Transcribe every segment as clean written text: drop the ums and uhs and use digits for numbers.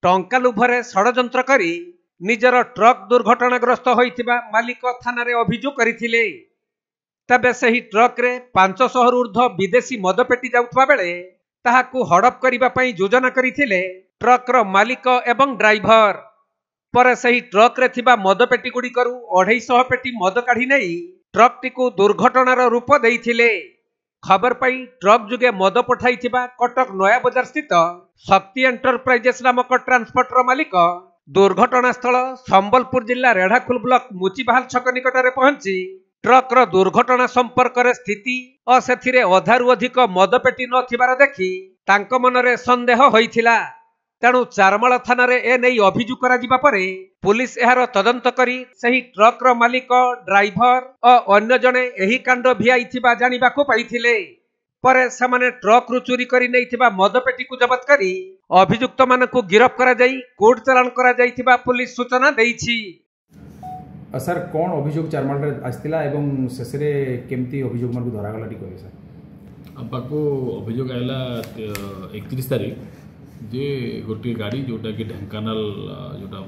टंका लुभरे षड्यंत्र करी निजर ट्रक दुर्घटनाग्रस्त होइथिबा मालिक थाना रे अभियोग करथिले। तबे सही ट्रक रे 500 रु ऊर्ध्व विदेशी मद पेटी जाउथबा बेले ताहाकू हड़प करिबा पई योजना करथिले ट्रक रो मालिक एवं ड्राइवर। पर सही ट्रक रे थिबा मद पेटी गुडी करू 250 पेटी मद काढी नै ट्रक टिकू दुर्घटनार रूप देइथिले। खबर पाई ट्रक जुगे मद पठाइथिबा कटक नया बजार स्थित शक्ति एंटरप्राइजेस नामक ट्रांसपोर्टर मालिक दुर्घटना स्थल संबलपुर जिला रेढ़ाखुल ब्लॉक मुचिबाहाल छक निकटरे पहुंची ट्रक रो दुर्घटना संपर्क रे स्थिति और सेथिरे अधारु अधिक मद पेटी नथिबार देखि तांको मनरे संदेह होइथिला। तेणु चारमाल थाना रे ए नै अभियोग करा जिबा परे पुलिस एहार तदंत करी सही ट्रक रो मालिक ड्राइवर और अन्य जने एही कांड भिआइथिबा जानिबाको पाइथिले। परे समाने ट्रक रु चोरी करी नैथिबा मद पेटी को जब्त करी अभियुक्त मानकु गिरफ्त करा जाई कोर्ट चालान करा जाइथिबा पुलिस सूचना देइछि। सर कोन अभियोग चारमाल रे आस्तिला एवं शेषरे केमती अभियोग मानकु धरा गला टिको सर आपको अभियोग आइला 31 तारीख जे गोटे गाड़ी जोटा कि ढेंकानाल जोटा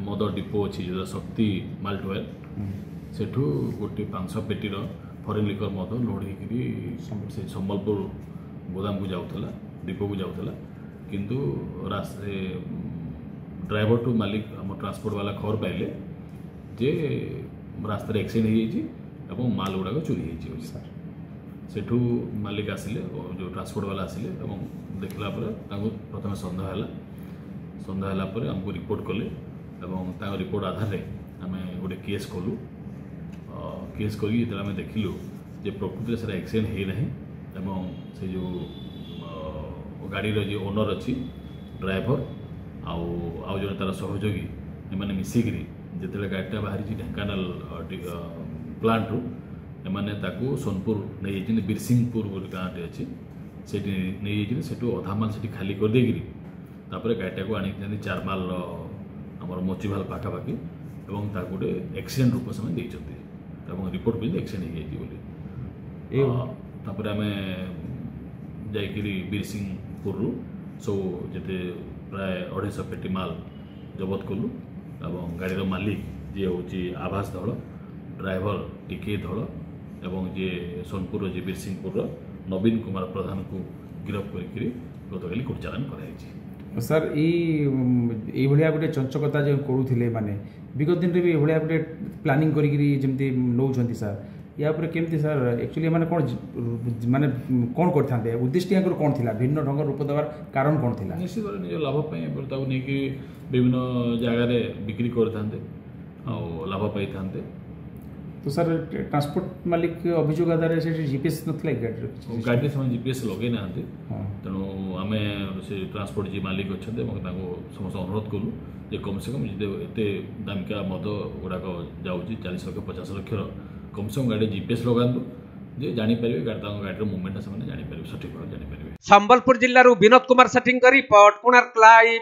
मद डिपो अच्छी जो शक्ति माल्ट ऑयल सेठू गोटे 500 पेटीर फरेन लिकर मद लोड होकर संबलपुर गोदाम को जाऊला डिपो को जाऊला किंतु रास्ते ड्राइवर टू मालिक आम ट्रांसपोर्ट वाला खबर पाइले जे रास्तार एक्सीडेंट हो माल गुड़ाक चोरी हो सेठू मालिक आसिले जो ट्रांसपोर्ट वाला आसिले देखला प्रथम सन्देह आमको रिपोर्ट कले रिपोर्ट आधार आम गोटे केस कलु केस करें देखिलु जे प्रकृति से एक्सीडेंट होना से जो गाड़ी जो ओनर अच्छी ड्राइवर आउ जो तार सहयोगी एम मिसिकी जिते गाड़ीटा बाहरी ढेंकानाल प्लांट रू एमाने ताकू सोनपुर नहीं बिरसिंहपुर गोटे गाँटे अच्छी से नहीं से अधा माल से खाली कर देगी गाड़ीटा को आनी चारमाल आम मोचीभाल पाखापाखि गोटे एक्सीडेंट रूप से देते रिपोर्ट भी एक्सीडेंट होपर आम जाकि बिरसिंहपुर सब जिते प्राय 250 पेटी माल जबत कलु गाड़ीर मालिक जी हूँ आभास धड़ ड्राइवर टिके धड़ एवं जे सोनपुर जे बिरसिंहपुर नवीन कुमार प्रधान को गिरफ्त करके गतकाली कोर्ट चालान कराई। सर ये गोटे चंचकता जो करुले माने विगत दिन में भी गोटे प्लानिंग करमती नौ सर या केमती सर एक्चुअली मैंने कौन माने कौन करते उद्देश्य यहाँ कौन थी भिन्न ढंग रूप देवार कारण कौन थी निश्चित भाव निज लाभ नहीं विभिन्न जगार बिक्री करते लाभ पाई था। तो सर ट्रांसपोर्ट मालिक अभियोग आधार से जीपीएस नथला गाड़ी से जीपीएस लगे ना तेणु आम से ट्रांसपोर्ट जी मालिक अच्छा समस्त अनुरोध कलु जे कम से कम एत दामिका मद गुड़ाक जाऊँगी 40 लाख 50 लाख कम से कम गाड़ी जीपीएस लगातु जे जानीपर गाड़ी मुवमेंट से जानीपर सठिक भाव जानीपर। संबलपुर जिल्लारू विनोद कुमार सेठी रिपोर्ट कोणार्क लाइव।